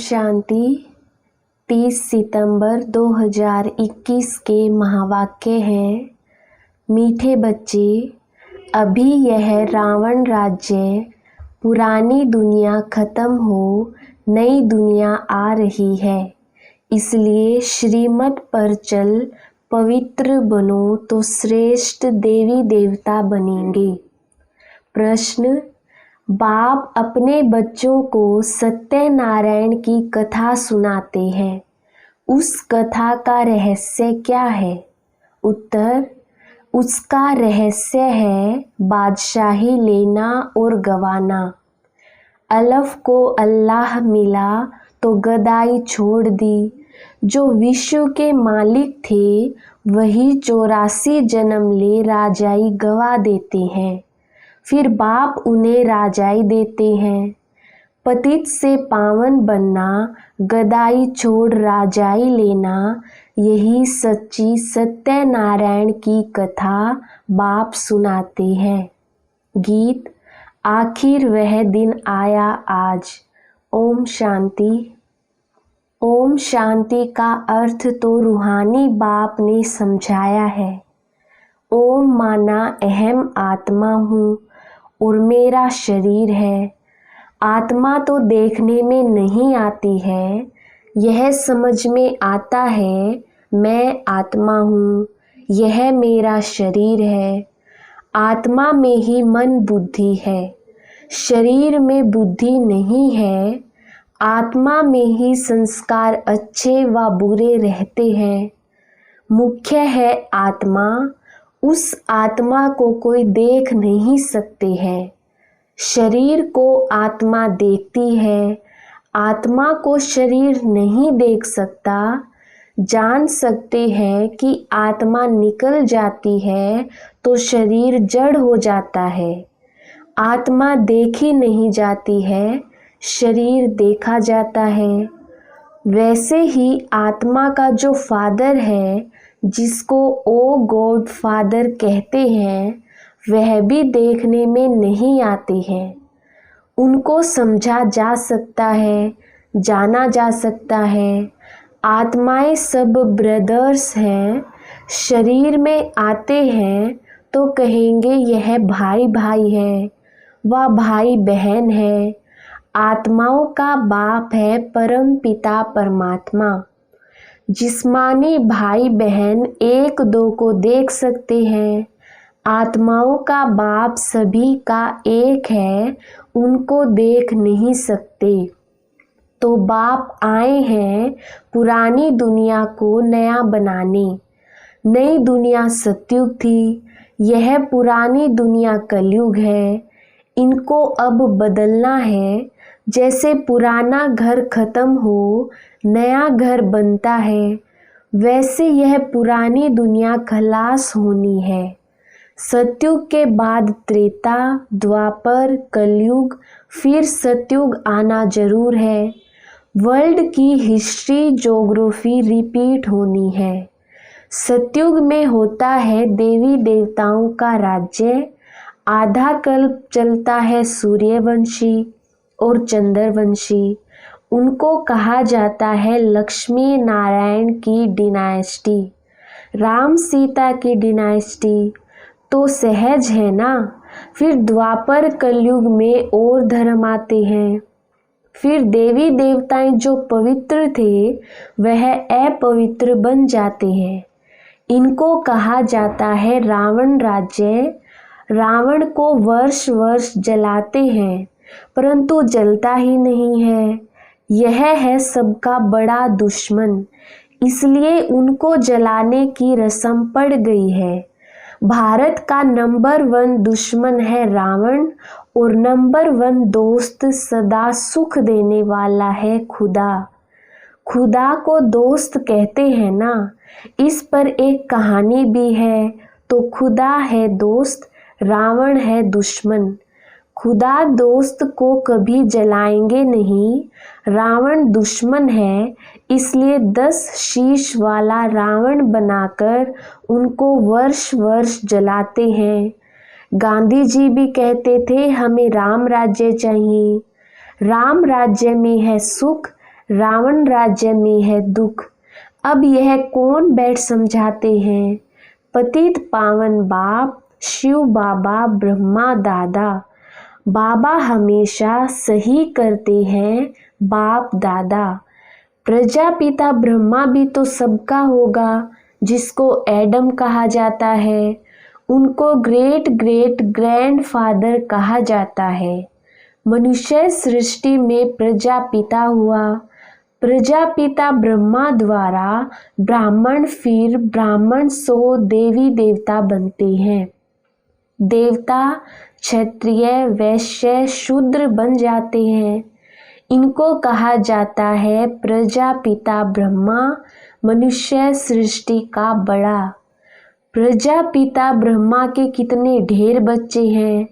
शांति। 30 सितंबर 2021 के महावाक्य हैं, मीठे बच्चे, अभी यह रावण राज्य पुरानी दुनिया खत्म हो नई दुनिया आ रही है, इसलिए श्रीमत पर चल पवित्र बनो तो श्रेष्ठ देवी देवता बनेंगे। प्रश्न, बाप अपने बच्चों को सत्यनारायण की कथा सुनाते हैं, उस कथा का रहस्य क्या है? उत्तर, उसका रहस्य है बादशाही लेना और गवाना। अलफ को अल्लाह मिला तो गदाई छोड़ दी। जो विश्व के मालिक थे वही 84 जन्म ले राजाई गवा देते हैं, फिर बाप उन्हें राजाई देते हैं। पतित से पावन बनना, गदाई छोड़ राजाई लेना, यही सच्ची सत्यनारायण की कथा बाप सुनाते हैं। गीत, आखिर वह दिन आया आज। ओम शांति। ओम शांति का अर्थ तो रूहानी बाप ने समझाया है। ओम माना अहम आत्मा हूँ और मेरा शरीर है। आत्मा तो देखने में नहीं आती है, यह समझ में आता है मैं आत्मा हूँ, यह मेरा शरीर है। आत्मा में ही मन बुद्धि है, शरीर में बुद्धि नहीं है। आत्मा में ही संस्कार अच्छे व बुरे रहते हैं। मुख्य है आत्मा, उस आत्मा को कोई देख नहीं सकते हैं। शरीर को आत्मा देखती है, आत्मा को शरीर नहीं देख सकता। जान सकते हैं कि आत्मा निकल जाती है तो शरीर जड़ हो जाता है। आत्मा देखी नहीं जाती है, शरीर देखा जाता है। वैसे ही आत्मा का जो फादर है, जिसको ओ गॉड फादर कहते हैं, वह भी देखने में नहीं आते हैं। उनको समझा जा सकता है, जाना जा सकता है। आत्माएं सब ब्रदर्स हैं। शरीर में आते हैं तो कहेंगे यह भाई भाई है, वह भाई बहन है। आत्माओं का बाप है परम पिता परमात्मा। जिस्मानी भाई बहन एक दो को देख सकते हैं। आत्माओं का बाप सभी का एक है, उनको देख नहीं सकते। तो बाप आए हैं पुरानी दुनिया को नया बनाने। नई दुनिया सतयुग थी, यह पुरानी दुनिया कलयुग है। इनको अब बदलना है। जैसे पुराना घर खत्म हो नया घर बनता है, वैसे यह पुरानी दुनिया खलास होनी है। सतयुग के बाद त्रेता, द्वापर, कलयुग, फिर सतयुग आना जरूर है। वर्ल्ड की हिस्ट्री ज्योग्राफी रिपीट होनी है। सतयुग में होता है देवी देवताओं का राज्य। आधा कल्प चलता है सूर्यवंशी और चंद्रवंशी। उनको कहा जाता है लक्ष्मी नारायण की डिनाइस्टी। राम सीता की डिनाइस्टी तो सहज है ना। फिर द्वापर कलयुग में और धर्म आते हैं। फिर देवी देवताएं जो पवित्र थे वह अपवित्र बन जाते हैं। इनको कहा जाता है रावण राज्य। रावण को वर्ष वर्ष जलाते हैं, परंतु जलता ही नहीं है। यह है सबका बड़ा दुश्मन, इसलिए उनको जलाने की रस्म पड़ गई है। भारत का नंबर 1 दुश्मन है रावण और नंबर 1 दोस्त सदा सुख देने वाला है खुदा। खुदा को दोस्त कहते हैं ना, इस पर एक कहानी भी है। तो खुदा है दोस्त, रावण है दुश्मन। खुदा दोस्त को कभी जलाएंगे नहीं, रावण दुश्मन है, इसलिए 10 शीश वाला रावण बनाकर उनको वर्ष वर्ष जलाते हैं। गांधी जी भी कहते थे हमें राम राज्य चाहिए। राम राज्य में है सुख, रावण राज्य में है दुख, अब यह कौन बैठ समझाते हैं। पतित पावन बाप शिव बाबा ब्रह्मा दादा, बाबा हमेशा सही करते हैं बाप दादा। प्रजापिता ब्रह्मा भी तो सबका होगा, जिसको एडम कहा जाता है, उनको ग्रेट ग्रेट ग्रैंडफादर कहा जाता है। मनुष्य सृष्टि में प्रजापिता हुआ, प्रजापिता ब्रह्मा द्वारा ब्राह्मण, फिर ब्राह्मण 100 देवी देवता बनते हैं। देवता क्षत्रिय वैश्य शूद्र बन जाते हैं। इनको कहा जाता है प्रजापिता ब्रह्मा, मनुष्य सृष्टि का बड़ा। प्रजापिता ब्रह्मा के कितने ढेर बच्चे हैं,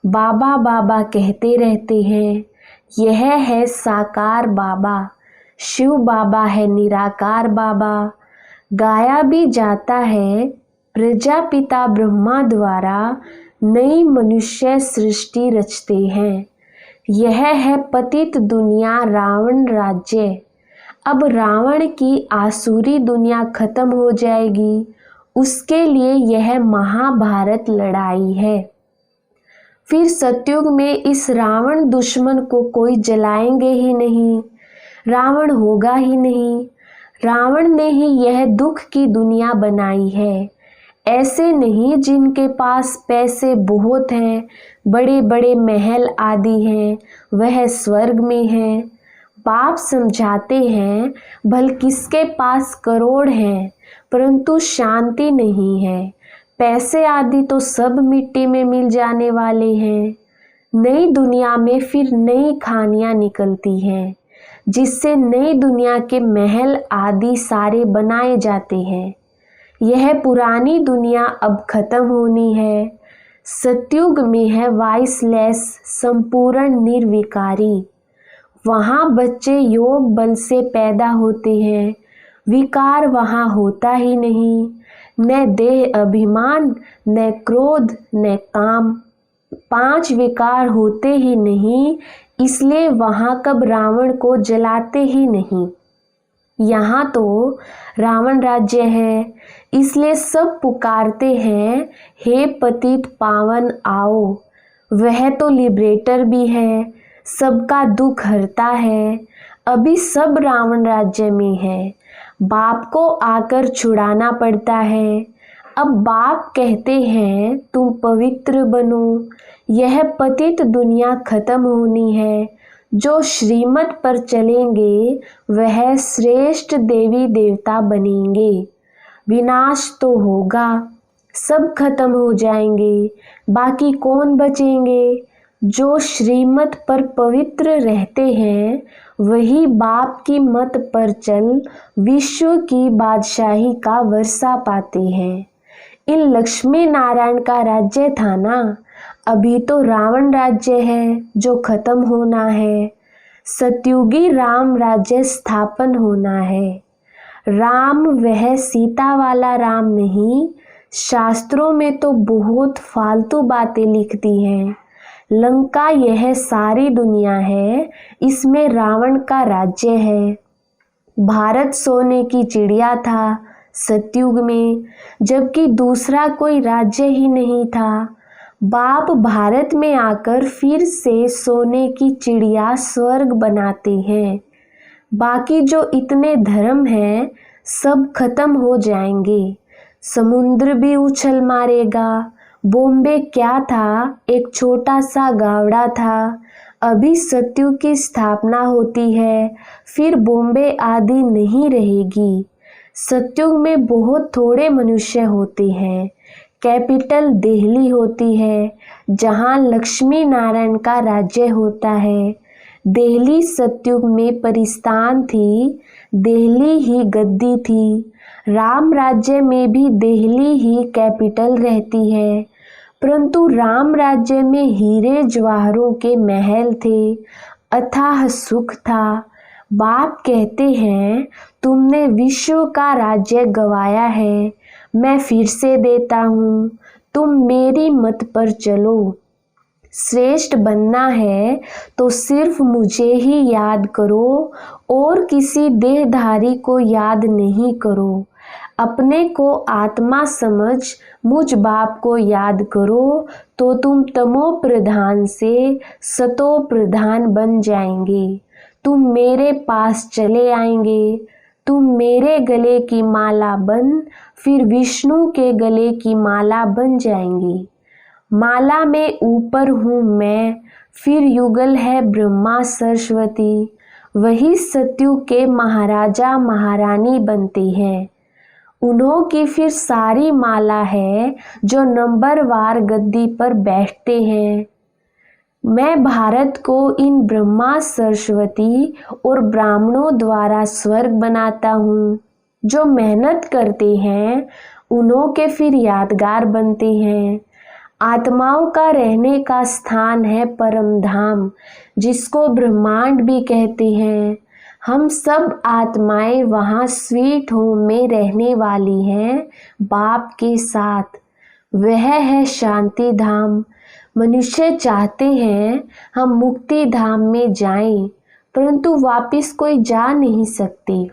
बाबा बाबा कहते रहते हैं। यह है साकार बाबा, शिव बाबा है निराकार बाबा। गाया भी जाता है प्रजापिता ब्रह्मा द्वारा नई मनुष्य सृष्टि रचते हैं। यह है पतित दुनिया रावण राज्य। अब रावण की आसुरी दुनिया खत्म हो जाएगी, उसके लिए यह महाभारत लड़ाई है। फिर सतयुग में इस रावण दुश्मन को कोई जलाएंगे ही नहीं, रावण होगा ही नहीं। रावण ने ही यह दुख की दुनिया बनाई है। ऐसे नहीं जिनके पास पैसे बहुत हैं, बड़े बड़े महल आदि हैं, वह स्वर्ग में हैं। बाप समझाते हैं भल किसके पास करोड़ हैं, परंतु शांति नहीं है। पैसे आदि तो सब मिट्टी में मिल जाने वाले हैं। नई दुनिया में फिर नई खानियां निकलती हैं, जिससे नई दुनिया के महल आदि सारे बनाए जाते हैं। यह पुरानी दुनिया अब खत्म होनी है। सतयुग में है वाइसलेस संपूर्ण निर्विकारी। वहाँ बच्चे योग बल से पैदा होते हैं, विकार वहाँ होता ही नहीं। न देह अभिमान, न क्रोध, न काम, 5 विकार होते ही नहीं, इसलिए वहाँ कब रावण को जलाते ही नहीं। यहाँ तो रावण राज्य है, इसलिए सब पुकारते हैं हे पतित पावन आओ। वह तो लिबरेटर भी है, सबका दुख हरता है। अभी सब रावण राज्य में है, बाप को आकर छुड़ाना पड़ता है। अब बाप कहते हैं तुम पवित्र बनो, यह पतित दुनिया खत्म होनी है। जो श्रीमत पर चलेंगे वह श्रेष्ठ देवी देवता बनेंगे। विनाश तो होगा, सब खत्म हो जाएंगे, बाकी कौन बचेंगे। जो श्रीमत पर पवित्र रहते हैं वही बाप की मत पर चल विश्व की बादशाही का वर्षा पाते हैं। इन लक्ष्मी नारायण का राज्य था ना, अभी तो रावण राज्य है जो खत्म होना है। सतयुगी राम राज्य स्थापन होना है। राम वह सीता वाला राम नहीं, शास्त्रों में तो बहुत फालतू बातें लिखती हैं। लंका यह सारी दुनिया है, इसमें रावण का राज्य है। भारत सोने की चिड़िया था सतयुग में, जबकि दूसरा कोई राज्य ही नहीं था। बाप भारत में आकर फिर से सोने की चिड़िया स्वर्ग बनाते हैं। बाकी जो इतने धर्म हैं सब खत्म हो जाएंगे। समुद्र भी उछल मारेगा। बॉम्बे क्या था, एक छोटा सा गावड़ा था। अभी सतयुग की स्थापना होती है, फिर बॉम्बे आदि नहीं रहेगी। सतयुग में बहुत थोड़े मनुष्य होते हैं। कैपिटल दिल्ली होती है, जहाँ लक्ष्मी नारायण का राज्य होता है। दिल्ली सतयुग में परिस्थान थी, दिल्ली ही गद्दी थी। राम राज्य में भी दिल्ली ही कैपिटल रहती है, परंतु राम राज्य में हीरे जवाहरों के महल थे, अथाह सुख था। बाप कहते हैं तुमने विश्व का राज्य गवाया है, मैं फिर से देता हूँ, तुम मेरी मत पर चलो। श्रेष्ठ बनना है तो सिर्फ मुझे ही याद करो और किसी देहधारी को याद नहीं करो। अपने को आत्मा समझ मुझ बाप को याद करो तो तुम तमो प्रधान से सतो प्रधान बन जाएंगे। तुम मेरे पास चले आएंगे। तुम मेरे गले की माला बन फिर विष्णु के गले की माला बन जाएंगी। माला में ऊपर हूँ मैं, फिर युगल है ब्रह्मा सरस्वती। वही सत्युग के महाराजा महारानी बनते हैं। उन्हों की फिर सारी माला है जो नंबरवार गद्दी पर बैठते हैं। मैं भारत को इन ब्रह्मा सरस्वती और ब्राह्मणों द्वारा स्वर्ग बनाता हूँ। जो मेहनत करते हैं उन्हों के फिर यादगार बनते हैं। आत्माओं का रहने का स्थान है परम धाम, जिसको ब्रह्मांड भी कहते हैं। हम सब आत्माएं वहाँ स्वीट होम में रहने वाली हैं बाप के साथ। वह है शांति धाम। मनुष्य चाहते हैं हम मुक्ति धाम में जाएं, परंतु वापस कोई जा नहीं सकते।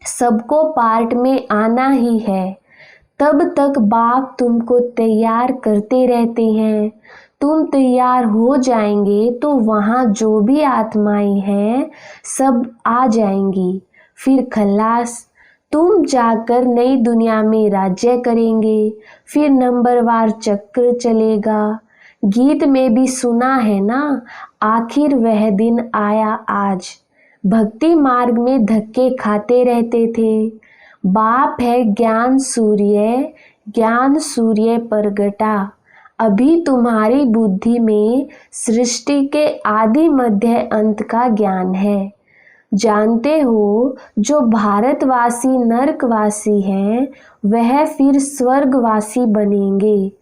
सबको पार्ट में आना ही है। तब तक बाप तुमको तैयार करते रहते हैं। तुम तैयार हो जाएंगे तो वहाँ जो भी आत्माएं हैं सब आ जाएंगी। फिर खल्लास, तुम जाकर नई दुनिया में राज्य करेंगे। फिर नंबरवार चक्र चलेगा। गीत में भी सुना है ना, आखिर वह दिन आया आज। भक्ति मार्ग में धक्के खाते रहते थे। बाप है ज्ञान सूर्य प्रगटा। अभी तुम्हारी बुद्धि में सृष्टि के आदि मध्य अंत का ज्ञान है। जानते हो जो भारतवासी नरकवासी हैं वह फिर स्वर्गवासी बनेंगे।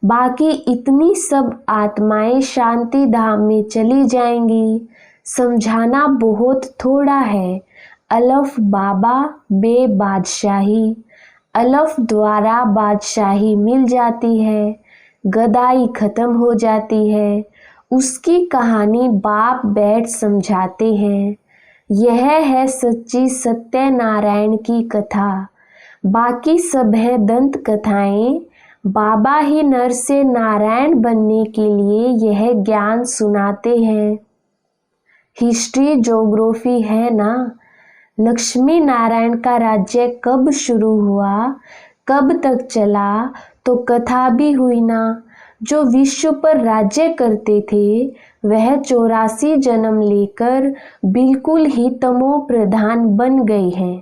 बाकी इतनी सब आत्माएं शांति धाम में चली जाएंगी। समझाना बहुत थोड़ा है। अलफ बाबा बे बादशाही। अलफ द्वारा बादशाही मिल जाती है, गदाई खत्म हो जाती है। उसकी कहानी बाप बैठ समझाते हैं। यह है सच्ची सत्यनारायण की कथा। बाकी सब है दंत कथाएं। बाबा ही नर से नारायण बनने के लिए यह ज्ञान सुनाते हैं। हिस्ट्री ज्योग्राफी है ना। लक्ष्मी नारायण का राज्य कब शुरू हुआ, कब तक चला, तो कथा भी हुई ना। जो विश्व पर राज्य करते थे वह 84 जन्म लेकर बिल्कुल ही तमो प्रधान बन गए हैं।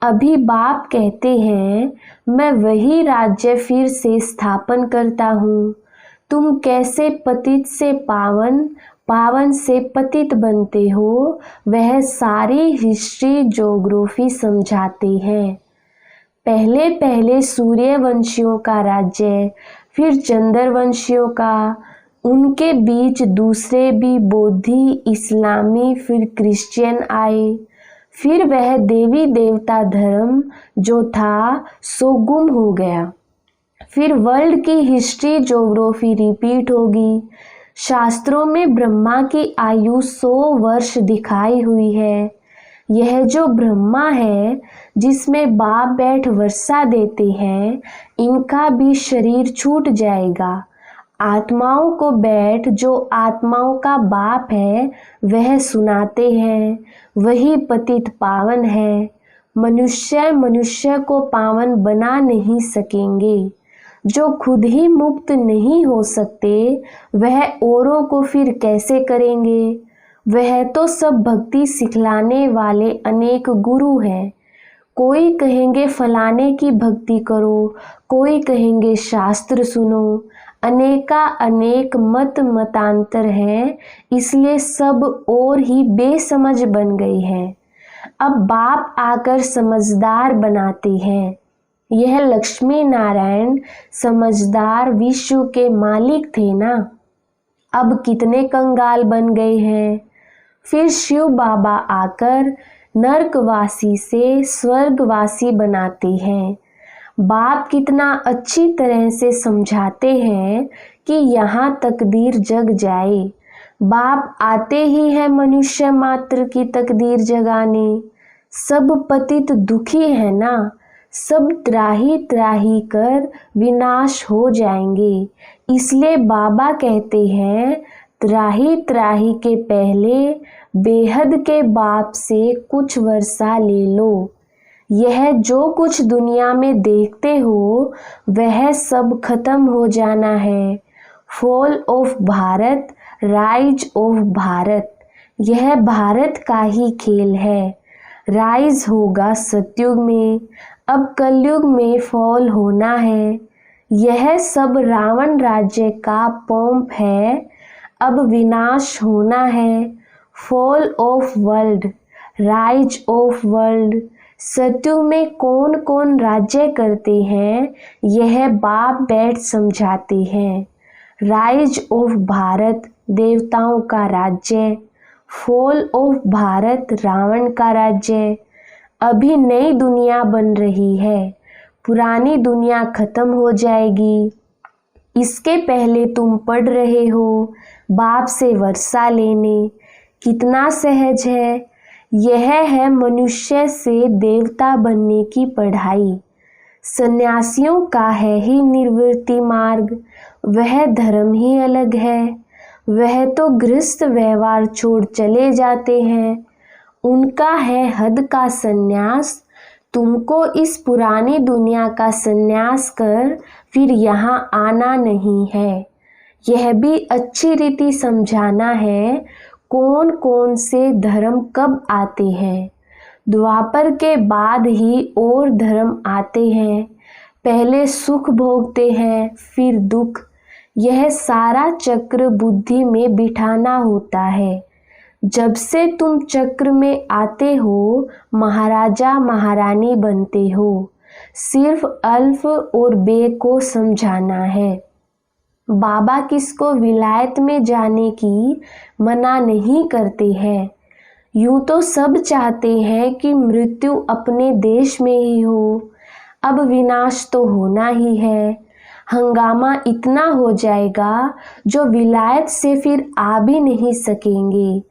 अभी बाप कहते हैं मैं वही राज्य फिर से स्थापन करता हूँ। तुम कैसे पतित से पावन, पावन से पतित बनते हो, वह सारी हिस्ट्री ज्योग्राफी समझाते हैं। पहले पहले सूर्यवंशियों का राज्य, फिर चंद्रवंशियों का, उनके बीच दूसरे भी बौद्धि, इस्लामी, फिर क्रिश्चियन आए। फिर वह देवी देवता धर्म जो था सो गुम हो गया। फिर वर्ल्ड की हिस्ट्री ज्योग्राफी रिपीट होगी। शास्त्रों में ब्रह्मा की आयु 100 वर्ष दिखाई हुई है। यह जो ब्रह्मा है जिसमें बाप बैठ वर्षा देते हैं, इनका भी शरीर छूट जाएगा। आत्माओं को बैठ जो आत्माओं का बाप है वह सुनाते हैं। वही पतित पावन है। मनुष्य को पावन बना नहीं सकेंगे। जो खुद ही मुक्त नहीं हो सकते वह औरों को फिर कैसे करेंगे। वह तो सब भक्ति सिखलाने वाले अनेक गुरु हैं। कोई कहेंगे फलाने की भक्ति करो, कोई कहेंगे शास्त्र सुनो। अनेका अनेक मतांतर हैं, इसलिए सब और ही बेसमझ बन गई हैं। अब बाप आकर समझदार बनाते हैं। यह लक्ष्मी नारायण समझदार विश्व के मालिक थे ना। अब कितने कंगाल बन गए हैं। फिर शिव बाबा आकर नरकवासी से स्वर्गवासी बनाते हैं। बाप कितना अच्छी तरह से समझाते हैं कि यहाँ तकदीर जग जाए। बाप आते ही है मनुष्य मात्र की तकदीर जगाने। सब पतित दुखी है ना, सब त्राही त्राही कर विनाश हो जाएंगे। इसलिए बाबा कहते हैं, त्राही त्राही के पहले बेहद के बाप से कुछ वर्षा ले लो। यह जो कुछ दुनिया में देखते हो वह सब खत्म हो जाना है। Fall of Bharat, rise of Bharat, यह भारत का ही खेल है। राइज होगा सतयुग में, अब कलयुग में फॉल होना है। यह सब रावण राज्य का पोंप है, अब विनाश होना है। Fall of world, rise of world, सतयुग में कौन कौन राज्य करते हैं यह बाप बैठ समझाते हैं। राइज ऑफ भारत, देवताओं का राज्य। फॉल ऑफ भारत, रावण का राज्य। अभी नई दुनिया बन रही है, पुरानी दुनिया खत्म हो जाएगी। इसके पहले तुम पढ़ रहे हो बाप से वर्षा लेने, कितना सहज है। यह है मनुष्य से देवता बनने की पढ़ाई। सन्यासियों का है ही निवृत्ति मार्ग, वह धर्म ही अलग है। वह तो गृहस्थ व्यवहार छोड़ चले जाते हैं, उनका है हद का सन्यास। तुमको इस पुरानी दुनिया का सन्यास कर फिर यहाँ आना नहीं है। यह भी अच्छी रीति समझाना है कौन कौन से धर्म कब आते हैं। द्वापर के बाद ही और धर्म आते हैं। पहले सुख भोगते हैं फिर दुख। यह सारा चक्र बुद्धि में बिठाना होता है। जब से तुम चक्र में आते हो महाराजा महारानी बनते हो। सिर्फ अल्फ और बे को समझाना है। बाबा किसको विलायत में जाने की मना नहीं करते हैं। यूं तो सब चाहते हैं कि मृत्यु अपने देश में ही हो। अब विनाश तो होना ही है। हंगामा इतना हो जाएगा जो विलायत से फिर आ भी नहीं सकेंगे।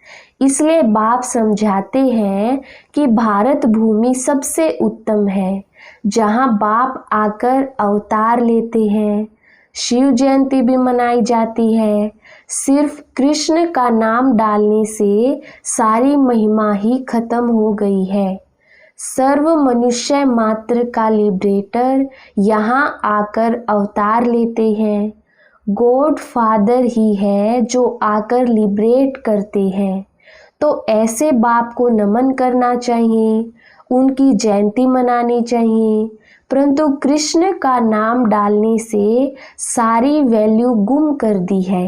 इसलिए बाप समझाते हैं कि भारत भूमि सबसे उत्तम है, जहां बाप आकर अवतार लेते हैं। शिव जयंती भी मनाई जाती है। सिर्फ कृष्ण का नाम डालने से सारी महिमा ही खत्म हो गई है। सर्व मनुष्य मात्र का लिबरेटर यहाँ आकर अवतार लेते हैं। गॉड फादर ही है जो आकर लिबरेट करते हैं। तो ऐसे बाप को नमन करना चाहिए, उनकी जयंती मनानी चाहिए। परंतु कृष्ण का नाम डालने से सारी वैल्यू गुम कर दी है।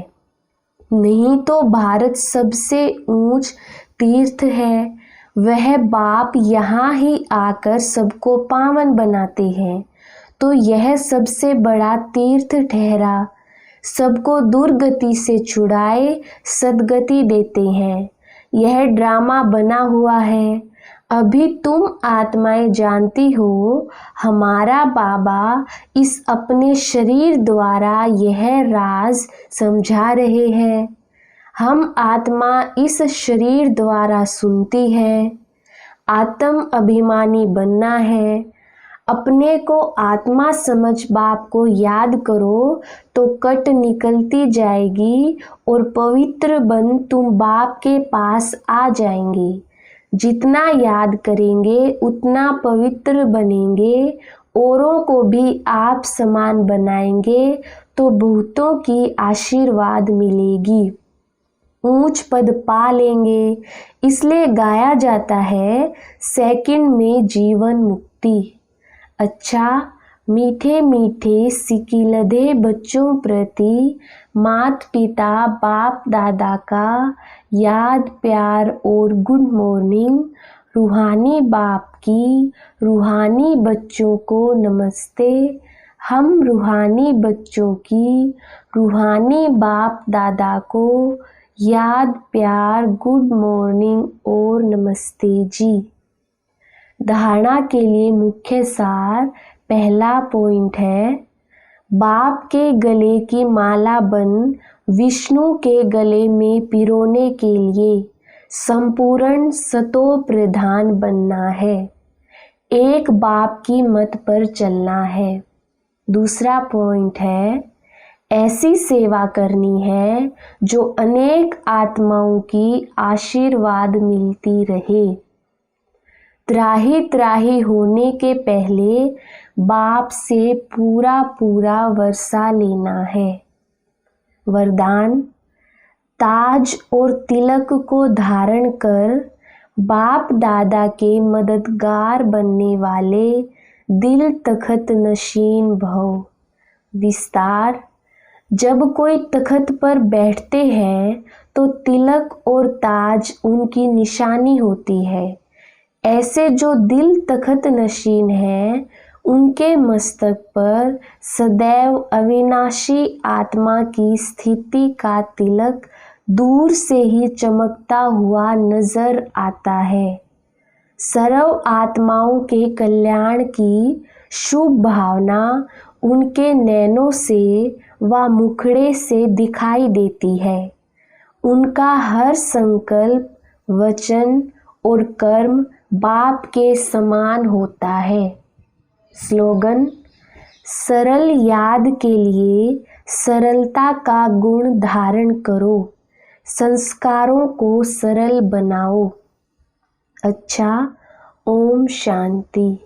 नहीं तो भारत सबसे ऊंच तीर्थ है। वह बाप यहाँ ही आकर सबको पावन बनाते हैं, तो यह सबसे बड़ा तीर्थ ठहरा। सबको दुर्गति से छुड़ाए सद्गति देते हैं। यह ड्रामा बना हुआ है। अभी तुम आत्माएं जानती हो हमारा बाबा इस अपने शरीर द्वारा यह राज समझा रहे हैं। हम आत्मा इस शरीर द्वारा सुनती है। आत्म अभिमानी बनना है। अपने को आत्मा समझ बाप को याद करो तो कट निकलती जाएगी और पवित्र बन तुम बाप के पास आ जाएंगे। जितना याद करेंगे उतना पवित्र बनेंगे। औरों को भी आप समान बनाएंगे तो बहुतों की आशीर्वाद मिलेगी, ऊंच पद पा लेंगे। इसलिए गाया जाता है सेकंड में जीवन मुक्ति। अच्छा, मीठे मीठे सिकिलधे बच्चों प्रति मात पिता बाप दादा का याद प्यार और गुड मॉर्निंग। रूहानी बाप की रूहानी बच्चों को नमस्ते। हम रूहानी बच्चों की रूहानी बाप दादा को याद प्यार गुड मॉर्निंग और नमस्ते जी। धारणा के लिए मुख्य सार, पहला पॉइंट है, बाप के गले की माला बन विष्णु के गले में पिरोने के लिए संपूर्ण सतो प्रधान बनना है, एक बाप की मत पर चलना है। दूसरा पॉइंट है, ऐसी सेवा करनी है जो अनेक आत्माओं की आशीर्वाद मिलती रहे। त्राही त्राही होने के पहले बाप से पूरा पूरा वर्षा लेना है। वरदान, ताज और तिलक को धारण कर बाप दादा के मददगार बनने वाले दिल तखत नशीन भव। विस्तार, जब कोई तखत पर बैठते हैं तो तिलक और ताज उनकी निशानी होती है। ऐसे जो दिल तखत नशीन हैं, उनके मस्तक पर सदैव अविनाशी आत्मा की स्थिति का तिलक दूर से ही चमकता हुआ नजर आता है। सर्व आत्माओं के कल्याण की शुभ भावना उनके नैनों से व मुखड़े से दिखाई देती है। उनका हर संकल्प, वचन और कर्म बाप के समान होता है। स्लोगन, सरल याद के लिए सरलता का गुण धारण करो, संस्कारों को सरल बनाओ। अच्छा, ओम शांति।